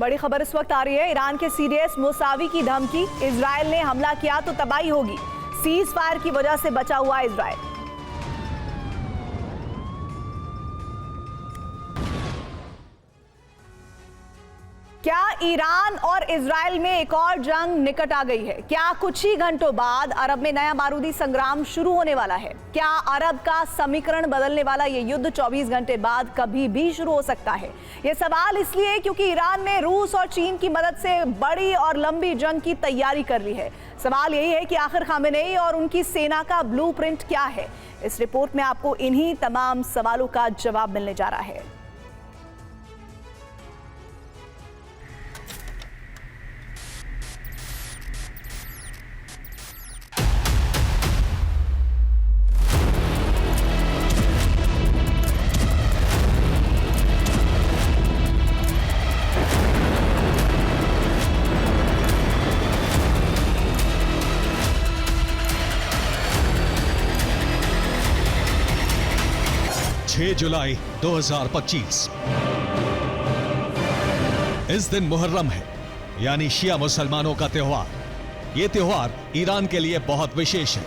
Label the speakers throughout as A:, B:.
A: बड़ी खबर इस वक्त आ रही है। ईरान के सीडीएस मुसावी की धमकी, इजराइल ने हमला किया तो तबाही होगी। सीज फायर की वजह से बचा हुआ इजराइल। क्या ईरान और इजराइल में एक और जंग निकट आ गई है? क्या कुछ ही घंटों बाद अरब में नया बारूदी संग्राम शुरू होने वाला है? क्या अरब का समीकरण बदलने वाला ये युद्ध 24 घंटे बाद कभी भी शुरू हो सकता है? ये सवाल इसलिए क्योंकि ईरान ने रूस और चीन की मदद से बड़ी और लंबी जंग की तैयारी कर ली है। सवाल यही है कि आखिर खामेनेई और उनकी सेना का ब्लूप्रिंट क्या है? इस रिपोर्ट में आपको इन्हीं तमाम सवालों का जवाब मिलने जा रहा है।
B: जुलाई 2025 इस दिन मुहर्रम है, यानी शिया मुसलमानों का त्योहार। यह त्योहार ईरान के लिए बहुत विशेष है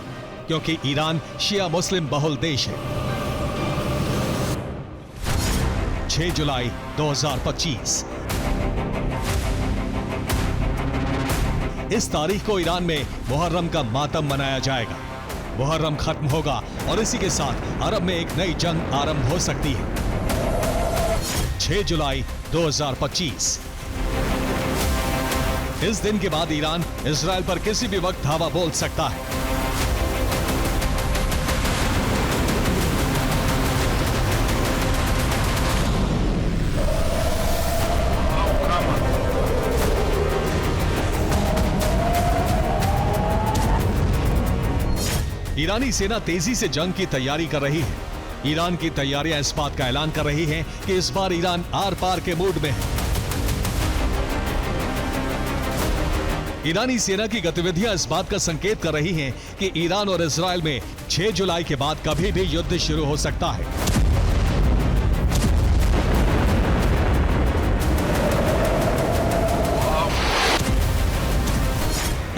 B: क्योंकि ईरान शिया मुस्लिम बहुल देश है। 6 जुलाई 2025 इस तारीख को ईरान में मुहर्रम का मातम मनाया जाएगा। मुहर्रम खत्म होगा और इसी के साथ अरब में एक नई जंग आरंभ हो सकती है। 6 जुलाई 2025 इस दिन के बाद ईरान इजराइल पर किसी भी वक्त धावा बोल सकता है। ईरानी सेना तेजी से जंग की तैयारी कर रही है। ईरान की तैयारियां इस बात का ऐलान कर रही हैं कि इस बार ईरान आर पार के मूड में है। ईरानी सेना की गतिविधियां इस बात का संकेत कर रही हैं कि ईरान और इजराइल में 6 जुलाई के बाद कभी भी युद्ध शुरू हो सकता है।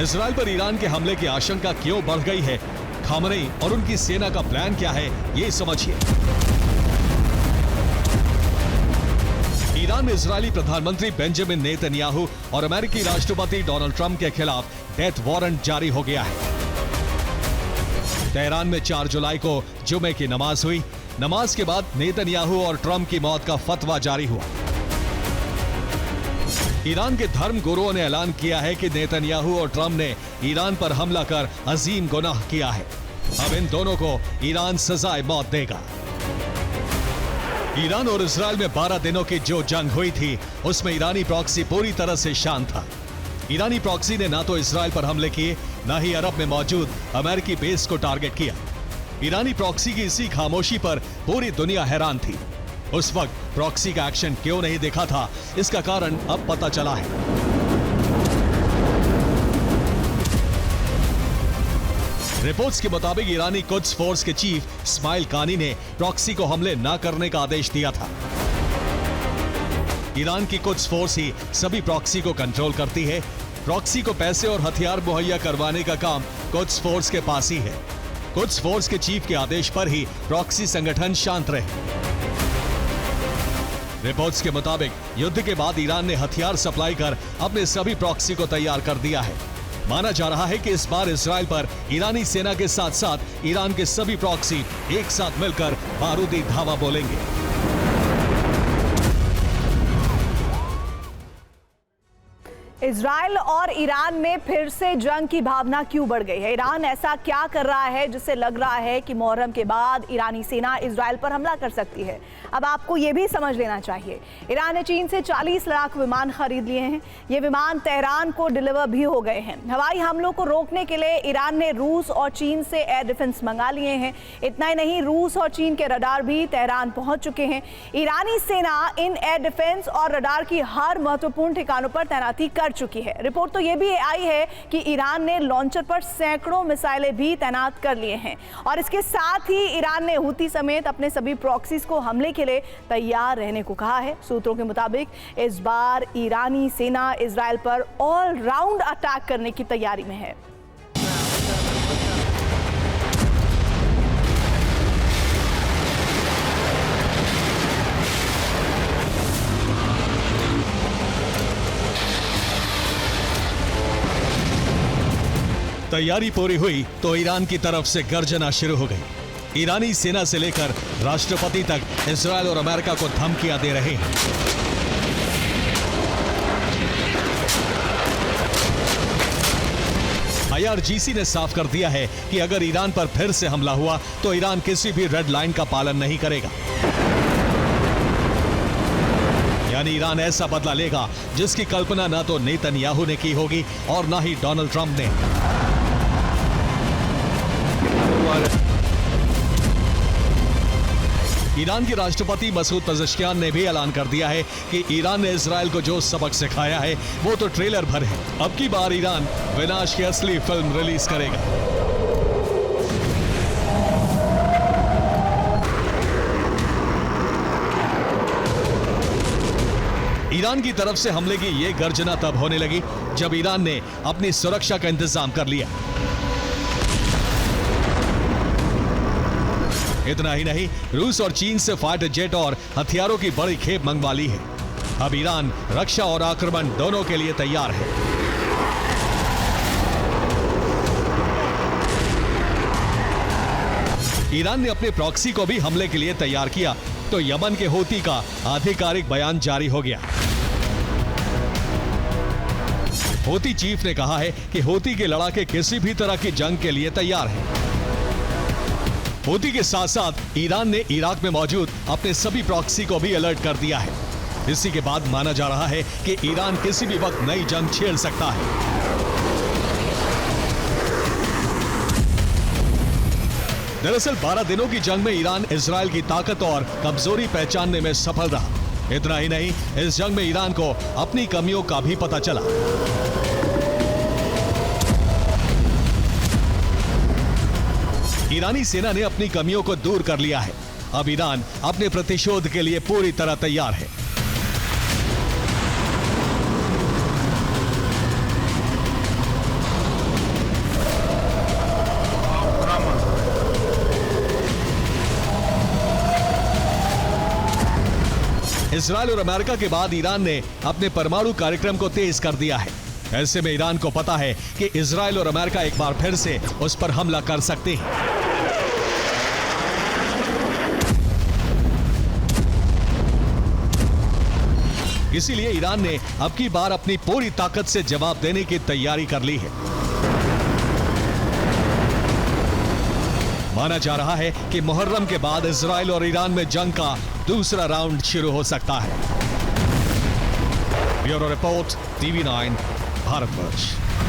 B: इजराइल पर ईरान के हमले की आशंका क्यों बढ़ गई है? खामेनेई और उनकी सेना का प्लान क्या है, ये समझिए। ईरान में इजरायली प्रधानमंत्री बेंजामिन नेतन्याहू और अमेरिकी राष्ट्रपति डोनाल्ड ट्रंप के खिलाफ डेथ वारंट जारी हो गया है। तेहरान में 4 जुलाई को जुमे की नमाज हुई। नमाज के बाद नेतन्याहू और ट्रंप की मौत का फतवा जारी हुआ। ईरान के धर्म गुरुओं ने ऐलान किया है कि नेतन्याहू और ट्रंप ने ईरान पर हमला कर अजीम गुनाह किया है। अब इन दोनों को ईरान सजाए मौत देगा। ईरान और इजराइल में 12 दिनों की जो जंग हुई थी उसमें ईरानी प्रॉक्सी पूरी तरह से शांत था। ईरानी प्रॉक्सी ने ना तो इजराइल पर हमले किए, ना ही अरब में मौजूद अमेरिकी बेस को टारगेट किया। ईरानी प्रॉक्सी की इसी खामोशी पर पूरी दुनिया हैरान थी। उस वक्त प्रॉक्सी का एक्शन क्यों नहीं देखा था, इसका कारण अब पता चला है। रिपोर्ट्स के मुताबिक ईरानी कुद्स फोर्स के चीफ इस्माइल कानी ने प्रॉक्सी को हमले न करने का आदेश दिया था। ईरान की कुद्स फोर्स ही सभी प्रॉक्सी को कंट्रोल करती है। प्रॉक्सी को पैसे और हथियार मुहैया करवाने का काम कुद्स फोर्स के पास ही है। कुद्स फोर्स के चीफ के आदेश पर ही प्रॉक्सी संगठन शांत रहे। रिपोर्ट्स के मुताबिक युद्ध के बाद ईरान ने हथियार सप्लाई कर अपने सभी प्रॉक्सी को तैयार कर दिया है। माना जा रहा है कि इस बार इजराइल पर ईरानी सेना के साथ साथ ईरान के सभी प्रॉक्सी एक साथ मिलकर बारूदी धावा बोलेंगे।
A: इजराइल और ईरान में फिर से जंग की भावना क्यों बढ़ गई है? ईरान ऐसा क्या कर रहा है जिससे लग रहा है कि मुहर्रम के बाद ईरानी सेना इजराइल पर हमला कर सकती है? अब आपको यह भी समझ लेना चाहिए, ईरान ने चीन से 40 लड़ाकू विमान खरीद लिए हैं। ये विमान तेहरान को डिलीवर भी हो गए हैं। हवाई हमलों को रोकने के लिए ईरान ने रूस और चीन से एयर डिफेंस मंगा लिए हैं। इतना ही नहीं, रूस और चीन के रडार भी तेहरान पहुंच चुके हैं। ईरानी सेना इन एयर डिफेंस और रडार की हर महत्वपूर्ण ठिकानों पर तैनाती कर कर चुकी है। रिपोर्ट तो ये भी आई है कि ईरान ने लॉन्चर पर सैकड़ों मिसाइलें भी तैनात कर लिए हैं और इसके साथ ही ईरान ने हूती समेत अपने सभी प्रॉक्सीज को हमले के लिए तैयार रहने को कहा है। सूत्रों के मुताबिक इस बार ईरानी सेना इजराइल पर ऑल राउंड अटैक करने की तैयारी में है।
B: तैयारी पूरी हुई तो ईरान की तरफ से गर्जना शुरू हो गई। ईरानी सेना से लेकर राष्ट्रपति तक इजराइल और अमेरिका को धमकियां दे रहे हैं। IRGC ने साफ कर दिया है कि अगर ईरान पर फिर से हमला हुआ तो ईरान किसी भी रेड लाइन का पालन नहीं करेगा, यानी ईरान ऐसा बदला लेगा जिसकी कल्पना ना तो नेतन्याहू ने की होगी और ना ही डोनाल्ड ट्रंप ने। ईरान के राष्ट्रपति मसूद पेजेश्कियान ने भी ऐलान कर दिया है कि ईरान ने इजराइल को जो सबक सिखाया है वो तो ट्रेलर भर है। अब की बार ईरान विनाश की असली फिल्म रिलीज करेगा। ईरान की तरफ से हमले की यह गर्जना तब होने लगी जब ईरान ने अपनी सुरक्षा का इंतजाम कर लिया। इतना ही नहीं, रूस और चीन से फाइटर जेट और हथियारों की बड़ी खेप मंगवा ली है। अब ईरान रक्षा और आक्रमण दोनों के लिए तैयार है। ईरान ने अपने प्रॉक्सी को भी हमले के लिए तैयार किया तो यमन के हूती का आधिकारिक बयान जारी हो गया। हूती चीफ ने कहा है कि हूती के लड़ाके किसी भी तरह की जंग के लिए तैयार हैं। हूती के साथ साथ ईरान ने इराक में मौजूद अपने सभी प्रॉक्सी को भी अलर्ट कर दिया है। इसी के बाद माना जा रहा है कि ईरान किसी भी वक्त नई जंग छेड़ सकता है। दरअसल 12 दिनों की जंग में ईरान इजराइल की ताकत और कमजोरी पहचानने में सफल रहा। इतना ही नहीं, इस जंग में ईरान को अपनी कमियों का भी पता चला। ईरानी सेना ने अपनी कमियों को दूर कर लिया है। अब ईरान अपने प्रतिशोध के लिए पूरी तरह तैयार है। इजराइल और अमेरिका के बाद ईरान ने अपने परमाणु कार्यक्रम को तेज कर दिया है। ऐसे में ईरान को पता है कि इजराइल और अमेरिका एक बार फिर से उस पर हमला कर सकते हैं। इसीलिए ईरान ने अब की बार अपनी पूरी ताकत से जवाब देने की तैयारी कर ली है। माना जा रहा है कि मुहर्रम के बाद इजराइल और ईरान में जंग का दूसरा राउंड शुरू हो सकता है। Bureau report, TV9, Bharatvarsh.